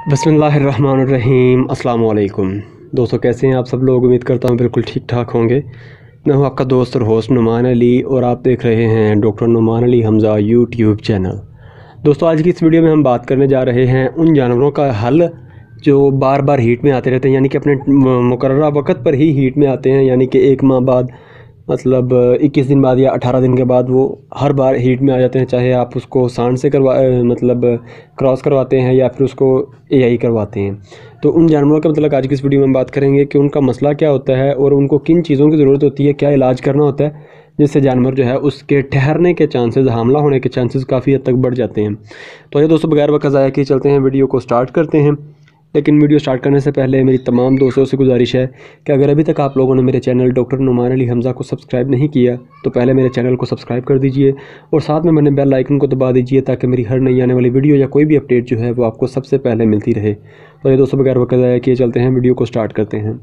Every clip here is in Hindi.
बिस्मिल्लाहिर्रहमानिर्रहीम। अस्सलाम वालेकुम दोस्तों, कैसे हैं आप सब लोग। उम्मीद करता हूँ बिल्कुल ठीक ठाक होंगे। मैं हूँ आपका दोस्त और होस्ट नुमान अली और आप देख रहे हैं doctor Numan Ali Hamza YouTube channel. दोस्तों, आज की इस वीडियो में हम बात करने जा रहे हैं उन जानवरों का हल जो बार बार हीट में आते रहते हैं, यानी कि अपने मुकर्ररा वक़्त पर ही हीट में आते हैं, यानी कि 1 माह बाद, मतलब 21 दिन बाद या 18 दिन के बाद वो हर बार हीट में आ जाते हैं। चाहे आप उसको सांड से मतलब क्रॉस करवाते हैं या फिर उसको एआई करवाते हैं। तो उन जानवरों का मतलब आज की इस वीडियो में हम बात करेंगे कि उनका मसला क्या होता है और उनको किन चीज़ों की ज़रूरत होती है, क्या इलाज करना होता है, जिससे जानवर जो है उसके ठहरने के चांसेस, हमला होने के चांसेस काफ़ी हद तक बढ़ जाते हैं। तो ये दोस्तों, बगैर वक्त ज़ाया किए चलते हैं, वीडियो को स्टार्ट करते हैं। लेकिन वीडियो स्टार्ट करने से पहले मेरी तमाम दोस्तों से गुजारिश है कि अगर अभी तक आप लोगों ने मेरे चैनल डॉक्टर नुमान अली हमज़ा को सब्सक्राइब नहीं किया तो पहले मेरे चैनल को सब्सक्राइब कर दीजिए और साथ में बने बेल आइकन को दबा दीजिए ताकि मेरी हर नई आने वाली वीडियो या कोई भी अपडेट जो है वो आपको सबसे पहले मिलती रहे। तो ये दोस्तों, बगैर वक्त ज़ाया किए चलते हैं, वीडियो को स्टार्ट करते हैं।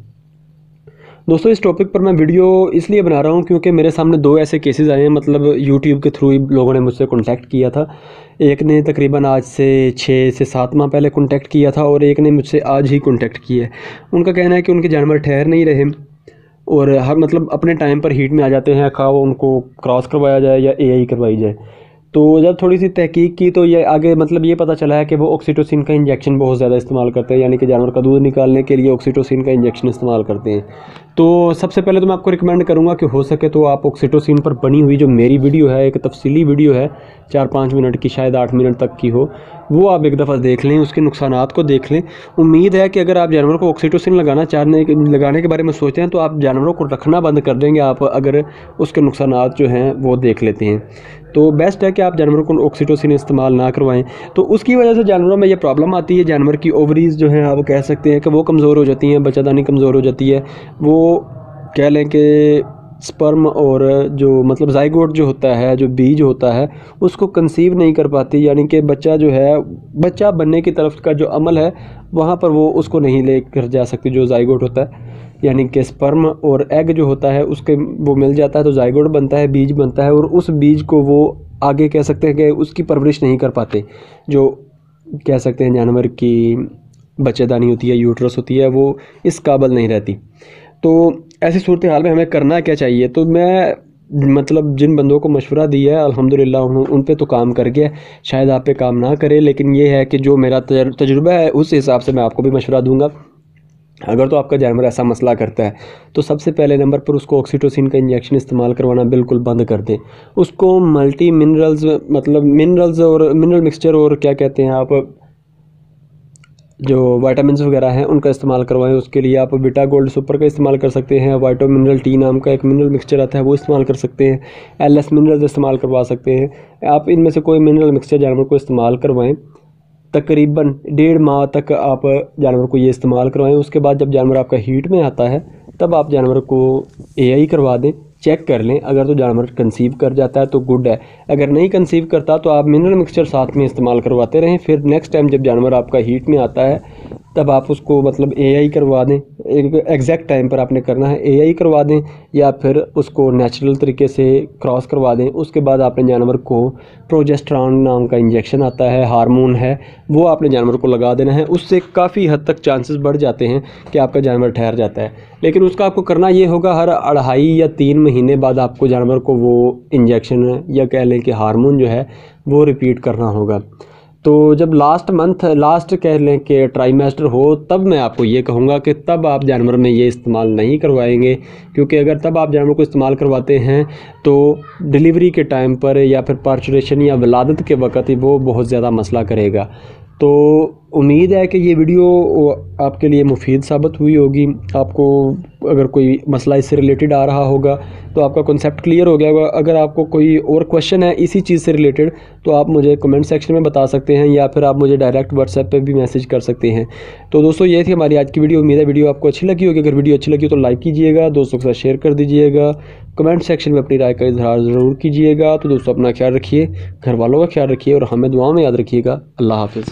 दोस्तों, इस टॉपिक पर मैं वीडियो इसलिए बना रहा हूँ क्योंकि मेरे सामने 2 ऐसे केसेस आए हैं, मतलब यूट्यूब के थ्रू ही लोगों ने मुझसे कांटेक्ट किया था। एक ने तकरीबन आज से 6 से 7 माह पहले कांटेक्ट किया था और एक ने मुझसे आज ही कांटेक्ट किया है। उनका कहना है कि उनके जानवर ठहर नहीं रहे और हर मतलब अपने टाइम पर हीट में आ जाते हैं, खा उनको क्रॉस करवाया जाए या एआई करवाई जाए। तो जब थोड़ी सी तहकीक की तो ये आगे मतलब ये पता चला है कि वो ऑक्सीटोसिन का इंजेक्शन बहुत ज़्यादा इस्तेमाल करते हैं, यानी कि जानवर का दूध निकालने के लिए ऑक्सीटोसिन का इंजेक्शन इस्तेमाल करते हैं। तो सबसे पहले तो मैं आपको रिकमेंड करूंगा कि हो सके तो आप ऑक्सीटोसिन पर बनी हुई जो मेरी वीडियो है, एक तफसीली वीडियो है 4-5 मिनट की, शायद 8 मिनट तक की हो, वो आप एक दफ़ा देख लें, उसके नुकसानात को देख लें। उम्मीद है कि अगर आप जानवर को ऑक्सीटोसिन लगाने के बारे में सोचते हैं तो आप जानवरों को रखना बंद कर देंगे, आप अगर उसके नुकसानात जो हैं वो देख लेते हैं। तो बेस्ट है कि आप जानवरों को ऑक्सीटोसिन इस्तेमाल ना करवाएं। तो उसकी वजह से जानवरों में ये प्रॉब्लम आती है, जानवर की ओवरीज जो हैं आप कह सकते हैं कि वो कमज़ोर हो जाती हैं, बच्चादानी कमज़ोर हो जाती है। वो कह लें कि स्पर्म और जो मतलब जाइगोट जो होता है, जो बीज होता है, उसको कंसीव नहीं कर पाती, यानी कि बच्चा जो है, बच्चा बनने की तरफ का जो अमल है वहाँ पर वो उसको नहीं लेकर जा सकती। जो जाइगोट होता है, यानी कि स्पर्म और एग जो होता है उसके वो मिल जाता है तो जाइगोट बनता है, बीज बनता है, और उस बीज को वो आगे कह सकते हैं कि उसकी परवरिश नहीं कर पाते। जो कह सकते हैं जानवर की बच्चेदानी होती है, यूट्रस होती है, वो इस काबिल नहीं रहती। तो ऐसी सूरत हाल में हमें करना क्या चाहिए। तो मैं मतलब जिन बंदों को मशवरा दिया है अल्हम्दुलिल्लाह उन पे तो काम कर गया, शायद आप पे काम ना करे, लेकिन ये है कि जो मेरा तजुर्बा है उस हिसाब से मैं आपको भी मशवरा दूंगा। अगर तो आपका जानवर ऐसा मसला करता है तो सबसे पहले नंबर पर उसको ऑक्सीटोसिन का इंजेक्शन इस्तेमाल करवाना बिल्कुल बंद कर दें। उसको मल्टी मिनरल्स, मतलब मिनरल्स और मिनरल मिक्सचर और क्या कहते हैं आप, जो वाइटामिन वगैरह हैं उनका इस्तेमाल करवाएं। उसके लिए आप विटा गोल्ड सुपर का इस्तेमाल कर सकते हैं, वाइटो मिनरल टी नाम का एक मिनरल मिक्सचर आता है वो इस्तेमाल कर सकते हैं, एलएस मिनरल्स इस्तेमाल करवा सकते हैं। आप इनमें से कोई मिनरल मिक्सचर जानवर को इस्तेमाल करवाएं। तकरीबन 1.5 माह तक आप जानवर को ये इस्तेमाल करवाएं। उसके बाद जब जानवर आपका हीट में आता है तब आप जानवर को एआई करवा दें, चेक कर लें। अगर तो जानवर कंसीव कर जाता है तो गुड है, अगर नहीं कंसीव करता तो आप मिनरल मिक्सचर साथ में इस्तेमाल करवाते रहें। फिर नेक्स्ट टाइम जब जानवर आपका हीट में आता है तब आप उसको मतलब एआई करवा दें। एक एग्जैक्ट टाइम पर आपने करना है, एआई करवा दें या फिर उसको नेचुरल तरीके से क्रॉस करवा दें। उसके बाद आपने जानवर को प्रोजेस्टेरॉन नाम का इंजेक्शन आता है, हार्मोन है, वो आपने जानवर को लगा देना है। उससे काफ़ी हद तक चांसेस बढ़ जाते हैं कि आपका जानवर ठहर जाता है। लेकिन उसका आपको करना ये होगा, हर 2.5 या 3 महीने बाद आपको जानवर को वो इंजेक्शन या कह लें कि हार्मोन जो है वो रिपीट करना होगा। तो जब लास्ट कह लें कि ट्राइमेस्टर हो तब मैं आपको ये कहूँगा कि तब आप जानवर में ये इस्तेमाल नहीं करवाएंगे, क्योंकि अगर तब आप जानवर को इस्तेमाल करवाते हैं तो डिलीवरी के टाइम पर या फिर पार्चुरेशन या विलादत के वक़्त ही वो बहुत ज़्यादा मसला करेगा। तो उम्मीद है कि ये वीडियो आपके लिए मुफीद साबित हुई होगी। आपको अगर कोई मसला इससे रिलेटेड आ रहा होगा तो आपका कॉन्सेप्ट क्लियर हो गया होगा। अगर आपको कोई और क्वेश्चन है इसी चीज़ से रिलेटेड तो आप मुझे कमेंट सेक्शन में बता सकते हैं या फिर आप मुझे डायरेक्ट व्हाट्सएप पे भी मैसेज कर सकते हैं। तो दोस्तों, ये थी हमारी आज की वीडियो। उम्मीद है वीडियो आपको अच्छी लगी होगी। अगर वीडियो अच्छी लगी तो लाइक कीजिएगा, दोस्तों के साथ शेयर कर दीजिएगा, कमेंट सेक्शन में अपनी राय का इजहार ज़रूर कीजिएगा। तो दोस्तों, अपना ख्याल रखिए, घर वालों का ख्याल रखिए और हमें दुआओं में याद रखिएगा। अल्लाह हाफ़िज़।